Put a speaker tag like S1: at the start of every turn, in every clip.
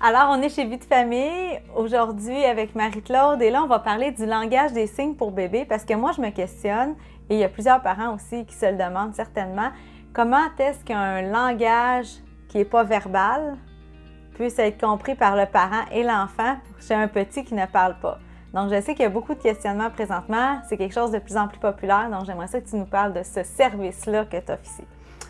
S1: Alors, on est chez Vie de famille aujourd'hui avec Marie-Claude et là, on va parler du langage des signes pour bébé parce que moi, je me questionne et il y a plusieurs parents aussi qui se le demandent certainement. Comment est-ce qu'un langage qui n'est pas verbal puisse être compris par le parent et l'enfant chez un petit qui ne parle pas? Donc, je sais qu'il y a beaucoup de questionnements présentement. C'est quelque chose de plus en plus populaire. Donc, j'aimerais ça que tu nous parles de ce service-là que tu offres ici.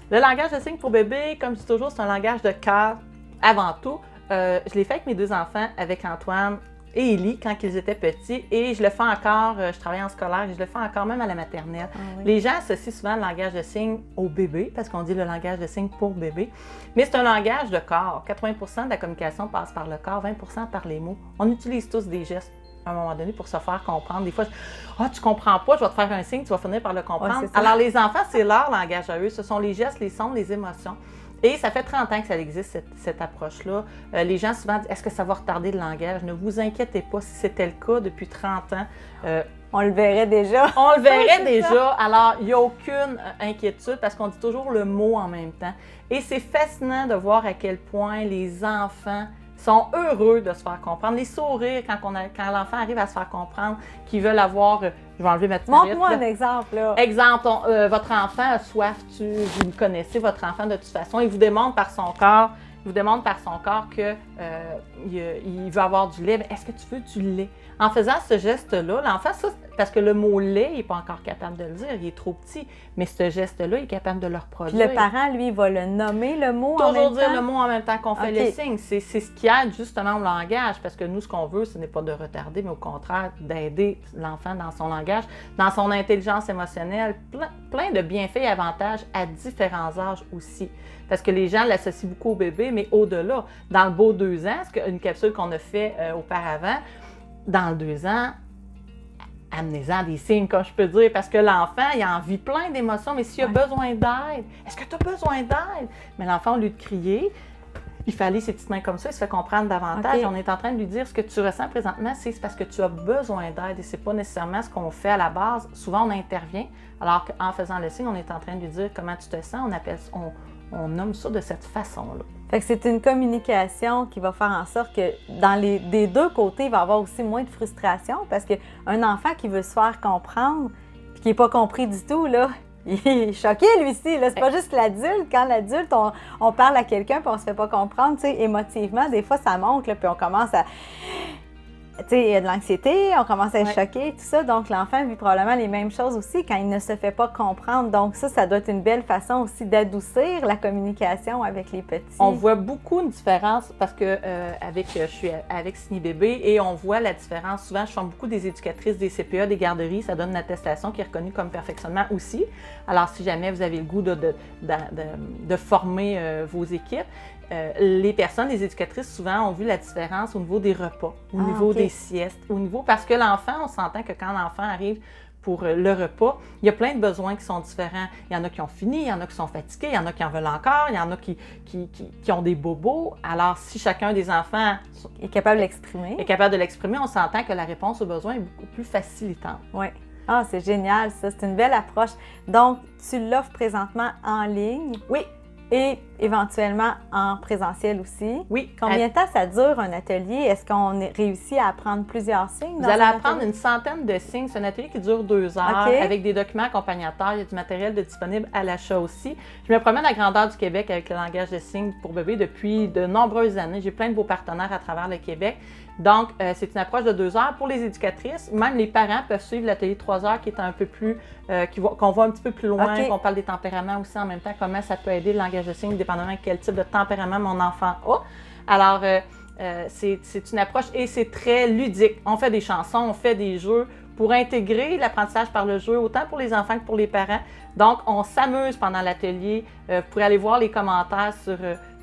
S2: Le langage de signes pour bébé, comme je dis toujours, c'est un langage de cœur avant tout. Je l'ai fait avec mes deux enfants, avec Antoine et Élie, quand ils étaient petits. Et je le fais encore, je travaille en scolaire et je le fais encore même à la maternelle. Ah, oui. Les gens associent souvent le langage de signes au bébé, parce qu'on dit le langage de signes pour bébé. Mais c'est un langage de corps. 80% de la communication passe par le corps, 20% par les mots. On utilise tous des gestes à un moment donné pour se faire comprendre. Des fois, tu comprends pas, je vais te faire un signe, tu vas finir par le comprendre. Ouais, alors, les enfants, c'est leur langage à eux. Ce sont les gestes, les sons, les émotions. Et ça fait 30 ans que ça existe, cette approche-là. Les gens souvent disent, est-ce que ça va retarder le langage? Ne vous inquiétez pas, si c'était le cas depuis 30 ans.
S1: On le verrait déjà.
S2: On le verrait déjà. Ça. Alors, il n'y a aucune inquiétude parce qu'on dit toujours le mot en même temps. Et c'est fascinant de voir à quel point les enfants sont heureux de se faire comprendre. Les sourires quand l'enfant arrive à se faire comprendre, qu'ils veulent avoir... je vais enlever ma petite
S1: Montre-moi un exemple, là.
S2: Exemple, votre enfant a soif, vous le connaissez, votre enfant, de toute façon, il vous démontre par son corps, que il veut avoir du lait. Est-ce que tu veux du lait? En faisant ce geste-là, l'enfant, parce que le mot lait, il n'est pas encore capable de le dire, il est trop petit, mais ce geste-là, il est capable de le reproduire.
S1: Puis le parent, lui, il va le nommer, le mot en même temps?
S2: Toujours dire le mot en même temps qu'on fait le signe. C'est ce qui aide justement au langage, parce que nous, ce qu'on veut, ce n'est pas de retarder, mais au contraire, d'aider l'enfant dans son langage, dans son intelligence émotionnelle, plein de bienfaits et avantages à différents âges aussi. Parce que les gens l'associent beaucoup au bébé, mais au-delà. Dans le beau 2 ans, une capsule qu'on a fait auparavant, dans le 2 ans, amenez-en des signes, comme je peux dire, parce que l'enfant, il a envie plein d'émotions, mais s'il a besoin d'aide, est-ce que tu as besoin d'aide? Mais l'enfant, au lieu de crier, il fait aller ses petites mains comme ça, il se fait comprendre davantage. On est en train de lui dire ce que tu ressens présentement, c'est parce que tu as besoin d'aide et c'est pas nécessairement ce qu'on fait à la base. Souvent, on intervient, alors qu'en faisant le signe, on est en train de lui dire comment tu te sens, on nomme ça de cette façon-là.
S1: Fait que c'est une communication qui va faire en sorte que des deux côtés, il va y avoir aussi moins de frustration parce qu'un enfant qui veut se faire comprendre et qui n'est pas compris du tout, là, il est choqué, lui-ci. C'est pas juste l'adulte. Quand l'adulte, on parle à quelqu'un et on se fait pas comprendre, tu sais, émotivement, des fois, ça monte, là, puis on commence à... Tu sais, il y a de l'anxiété, on commence à être choqué, tout ça. Donc, l'enfant vit probablement les mêmes choses aussi quand il ne se fait pas comprendre. Donc, ça doit être une belle façon aussi d'adoucir la communication avec les petits.
S2: On voit beaucoup une différence parce que je suis avec Signes Bébé et on voit la différence. Souvent, je forme beaucoup des éducatrices, des CPE, des garderies. Ça donne une attestation qui est reconnue comme perfectionnement aussi. Alors, si jamais vous avez le goût de former vos équipes, les personnes, les éducatrices, souvent ont vu la différence au niveau des repas, au niveau des siestes, parce que l'enfant, on s'entend que quand l'enfant arrive pour le repas, il y a plein de besoins qui sont différents. Il y en a qui ont fini, il y en a qui sont fatigués, il y en a qui en veulent encore, il y en a qui ont des bobos. Alors, si chacun des enfants
S1: est capable de l'exprimer,
S2: on s'entend que la réponse aux besoins est beaucoup plus facilitante.
S1: Oui. Ah, c'est génial, ça. C'est une belle approche. Donc, tu l'offres présentement en ligne.
S2: Oui.
S1: Et éventuellement en présentiel aussi.
S2: Oui.
S1: Combien de temps ça dure un atelier? Est-ce qu'on réussit à apprendre plusieurs signes?
S2: Vous allez apprendre une centaine de signes. C'est un atelier qui dure 2 heures avec des documents accompagnateurs. Il y a du matériel disponible à l'achat aussi. Je me promène à la grandeur du Québec avec le langage de signes pour bébé depuis de nombreuses années. J'ai plein de beaux partenaires à travers le Québec. Donc, c'est une approche de 2 heures pour les éducatrices. Même les parents peuvent suivre l'atelier 3 heures qui est un peu plus, qu'on va un petit peu plus loin, qu'on parle des tempéraments aussi en même temps, comment ça peut aider le langage de signes, dépendamment de quel type de tempérament mon enfant a. Alors, c'est une approche et c'est très ludique. On fait des chansons, on fait des jeux pour intégrer l'apprentissage par le jeu, autant pour les enfants que pour les parents. Donc, on s'amuse pendant l'atelier. Vous pourrez aller voir les commentaires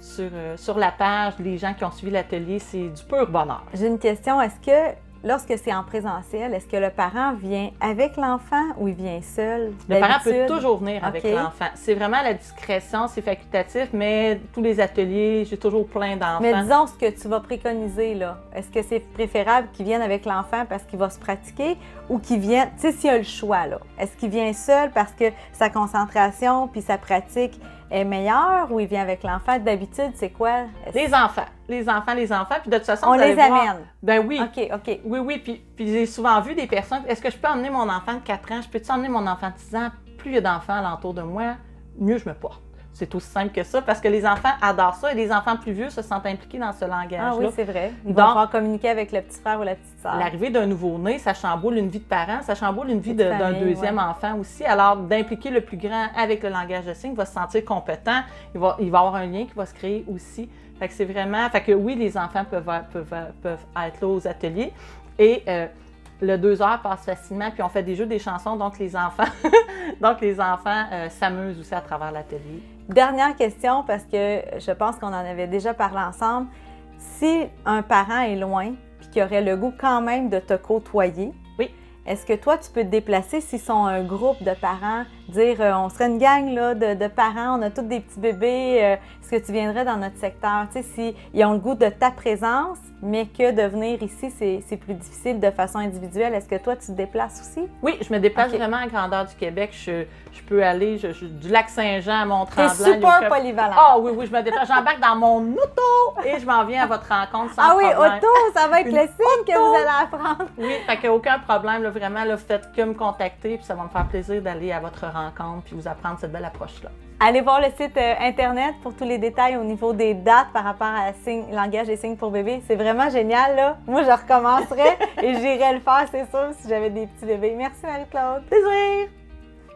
S2: sur la page, les gens qui ont suivi l'atelier, c'est du pur bonheur.
S1: J'ai une question, est-ce que lorsque c'est en présentiel, est-ce que le parent vient avec l'enfant ou il vient seul?
S2: Le parent peut toujours venir avec l'enfant. C'est vraiment à la discrétion, c'est facultatif, mais tous les ateliers, j'ai toujours plein d'enfants.
S1: Mais disons ce que tu vas préconiser, là. Est-ce que c'est préférable qu'il vienne avec l'enfant parce qu'il va se pratiquer ou qu'il vienne, tu sais, s'il y a le choix, là. Est-ce qu'il vient seul parce que sa concentration puis sa pratique est meilleur ou il vient avec l'enfant? D'habitude, c'est quoi?
S2: Les enfants. Puis de toute façon,
S1: on
S2: vous allez
S1: les
S2: voir-
S1: amène.
S2: Ben oui.
S1: OK.
S2: Oui. Puis j'ai souvent vu des personnes, est-ce que je peux emmener mon enfant de 4 ans? Je peux-tu emmener mon enfant de 6 ans? Plus il y a d'enfants alentour de moi, mieux je me porte. C'est aussi simple que ça, parce que les enfants adorent ça et les enfants plus vieux se sentent impliqués dans ce langage-là.
S1: Ah oui, c'est vrai. Ils
S2: Donc,
S1: vont pouvoir communiquer avec le petit frère ou la petite sœur.
S2: L'arrivée d'un nouveau-né, ça chamboule une vie de parent, ça chamboule une vie
S1: Petite
S2: d'un
S1: famille,
S2: deuxième enfant aussi. Alors, d'impliquer le plus grand avec le langage de signes, il va se sentir compétent, il va avoir un lien qui va se créer aussi. Fait que c'est vraiment... Fait que oui, les enfants peuvent être là aux ateliers. Et le 2 heures passe facilement, puis on fait des jeux, des chansons, donc les enfants, s'amusent aussi à travers l'atelier.
S1: Dernière question, parce que je pense qu'on en avait déjà parlé ensemble. Si un parent est loin puis qu'il aurait le goût quand même de te côtoyer,
S2: oui.
S1: Est-ce que toi, tu peux te déplacer s'ils sont un groupe de parents, dire on serait une gang là, de parents, on a tous des petits bébés, est-ce que tu viendrais dans notre secteur? Tu sais, s'ils ont le goût de ta présence, mais que de venir ici, c'est plus difficile de façon individuelle, est-ce que toi, tu te déplaces aussi?
S2: Oui, je me déplace vraiment à grandeur du Québec. Je peux aller du Lac-Saint-Jean à Mont-Tremblant.
S1: C'est super polyvalent.
S2: Ah oui, je me déplace. J'embarque dans mon auto et je m'en viens à votre rencontre sans problème.
S1: Ah oui, auto, ça va être le signe que vous allez apprendre.
S2: Oui, fait qu'il n'y a aucun problème. Là, vraiment, là, faites que me contacter, puis ça va me faire plaisir d'aller à votre rencontre puis vous apprendre cette belle approche-là.
S1: Allez voir le site Internet pour tous les détails au niveau des dates par rapport à langage des signes pour bébés. C'est vraiment génial, là. Moi, je recommencerais et j'irais le faire, c'est sûr, si j'avais des petits bébés. Merci, Marie-Claude.
S2: Plaisir!